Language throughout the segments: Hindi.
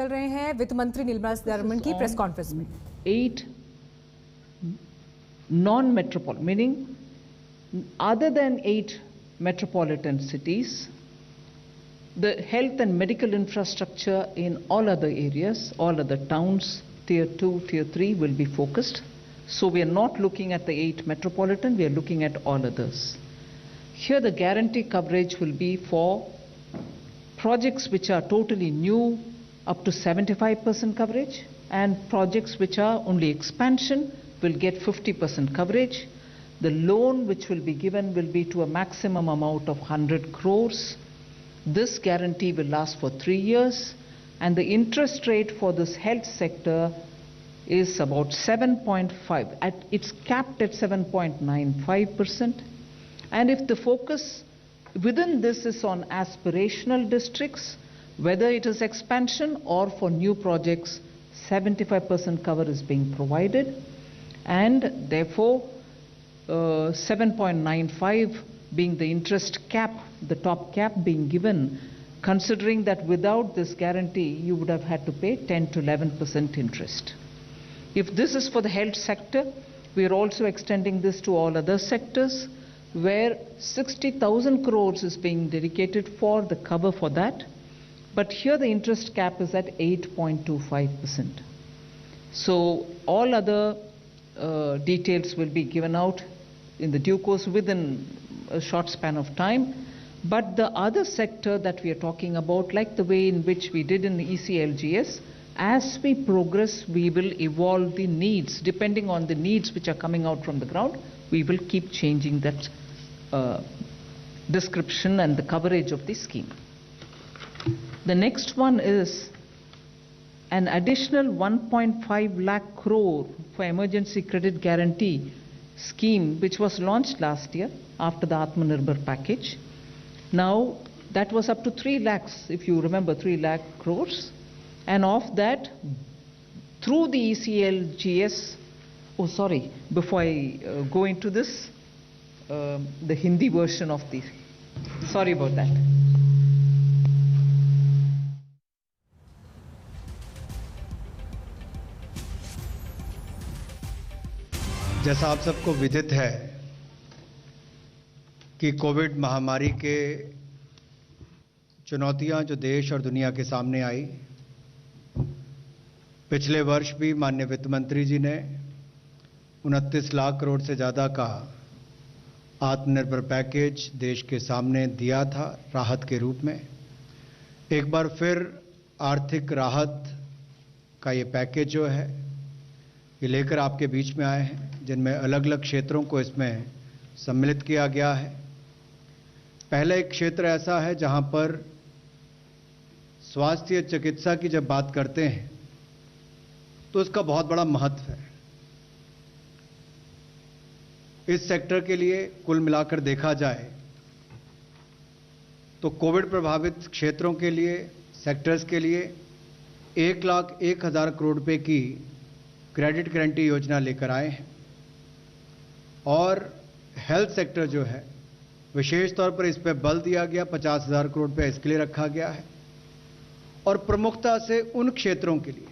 चल रहे हैं वित्त मंत्री निर्मला सीतारमण की प्रेस कॉन्फ्रेंस में 8 non-metropolitan, meaning other than 8 metropolitan cities, the health and medical infrastructure in all other areas, all other towns, tier 2, tier 3 will be focused. So we are not looking at the 8 metropolitan, we are looking at all others. Here the guarantee coverage will be for projects which are totally new, up to 75% coverage, and projects which are only expansion will get 50% coverage. The loan which will be given will be to a maximum amount of 100 crores. This guarantee will last for 3 years, and the interest rate for this health sector is about 7.5. It's capped at 7.95%. And if the focus within this is on aspirational districts, whether it is expansion or for new projects, 75% cover is being provided, and therefore 7.95 being the interest cap, the top cap being given, considering that without this guarantee you would have had to pay 10 to 11% interest. If this is for the health sector, we are also extending this to all other sectors, where 60,000 crores is being dedicated for the cover for that. But here the interest cap is at 8.25%. So all other details will be given out in the due course within a short span of time. But the other sector that we are talking about, like the way in which we did in the ECLGS, as we progress, we will evolve the needs. Depending on the needs which are coming out from the ground, we will keep changing that description and the coverage of the scheme. The next one is an additional 1.5 lakh crore for emergency credit guarantee scheme, which was launched last year after the Atmanirbhar package. Now that was up to 3 lakhs, if you remember, 3 lakh crores. And of that, through the ECLGS, before I go into this, the Hindi version of the, sorry about that. जैसा आप सबको विदित है कि कोविड महामारी के चुनौतियां जो देश और दुनिया के सामने आई, पिछले वर्ष भी माननीय वित्त मंत्री जी ने 29 लाख करोड़ से ज़्यादा का आत्मनिर्भर पैकेज देश के सामने दिया था राहत के रूप में। एक बार फिर आर्थिक राहत का ये पैकेज जो है ये लेकर आपके बीच में आए हैं, जिनमें अलग अलग क्षेत्रों को इसमें सम्मिलित किया गया है। पहला एक क्षेत्र ऐसा है जहां पर स्वास्थ्य चिकित्सा की जब बात करते हैं तो उसका बहुत बड़ा महत्व है। इस सेक्टर के लिए कुल मिलाकर देखा जाए तो कोविड प्रभावित क्षेत्रों के लिए, सेक्टर्स के लिए 1,01,000 करोड़ रुपए की क्रेडिट गारंटी योजना लेकर आए हैं। और हेल्थ सेक्टर जो है विशेष तौर पर इस पर बल दिया गया, 50,000 करोड़ रुपए इसके लिए रखा गया है। और प्रमुखता से उन क्षेत्रों के लिए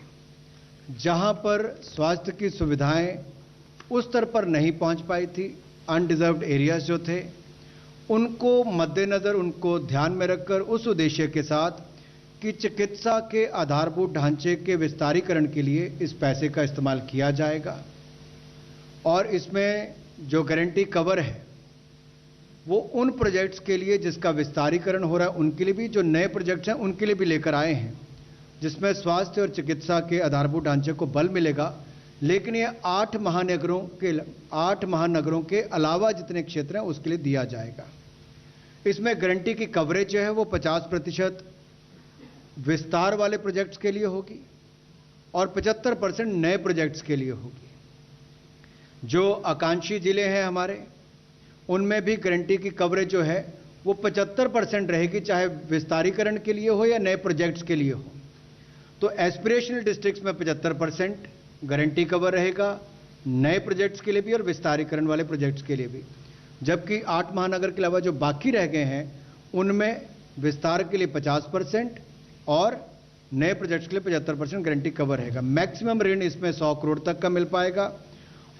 जहां पर स्वास्थ्य की सुविधाएं उस स्तर पर नहीं पहुंच पाई थी, अनडिजर्व्ड एरियाज जो थे, उनको मद्देनजर, उनको ध्यान में रखकर उस उद्देश्य के साथ कि चिकित्सा के आधारभूत ढांचे के विस्तारीकरण के लिए इस पैसे का इस्तेमाल किया जाएगा। और इसमें जो गारंटी कवर है वो उन प्रोजेक्ट्स के लिए जिसका विस्तारीकरण हो रहा है उनके लिए भी, जो नए प्रोजेक्ट्स हैं उनके लिए भी लेकर आए हैं, जिसमें स्वास्थ्य और चिकित्सा के आधारभूत ढांचे को बल मिलेगा। लेकिन ये 8 महानगरों के अलावा जितने क्षेत्र हैं उसके लिए दिया जाएगा। इसमें गारंटी की कवरेज जो है वो 50% विस्तार वाले प्रोजेक्ट्स के लिए होगी और 75% नए प्रोजेक्ट्स के लिए होगी। जो आकांक्षी जिले हैं हमारे, उनमें भी गारंटी की कवरेज जो है वो 75% रहेगी, चाहे विस्तारीकरण के लिए हो या नए प्रोजेक्ट्स के लिए हो। तो एस्पिरेशनल डिस्ट्रिक्ट्स में 75% गारंटी कवर रहेगा, नए प्रोजेक्ट्स के लिए भी और विस्तारीकरण वाले प्रोजेक्ट्स के लिए भी। जबकि 8 महानगर के अलावा जो बाकी रह गए हैं उनमें विस्तार के लिए 50% और नए प्रोजेक्ट्स के लिए 75% गारंटी कवर रहेगा। मैक्सिमम ऋण इसमें 100 करोड़ तक का मिल पाएगा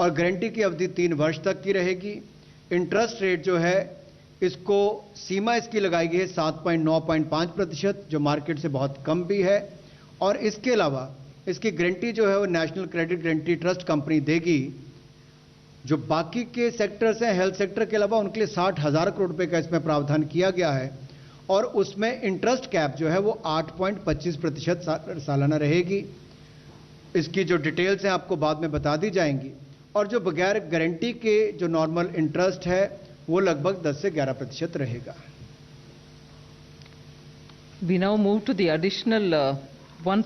और गारंटी की अवधि 3 वर्ष तक की रहेगी। इंटरेस्ट रेट जो है इसको सीमा इसकी लगाई गई है 7.95%, जो मार्केट से बहुत कम भी है। और इसके अलावा इसकी गारंटी जो है वो national credit guarantee trust company देगी। जो बाकी के सेक्टर्स हैं हेल्थ सेक्टर के अलावा उनके लिए 60,000 करोड़ रुपए का इसमें प्रावधान किया गया है और उसमें इंटरेस्ट कैप जो है वो 8.25% सालाना रहेगी। इसकी जो डिटेल्स हैं आपको बाद में बता दी जाएंगी। और जो बगैर गारंटी के जो नॉर्मल इंटरेस्ट है वो लगभग 10 से 11% रहेगा। We now move to the additional 1.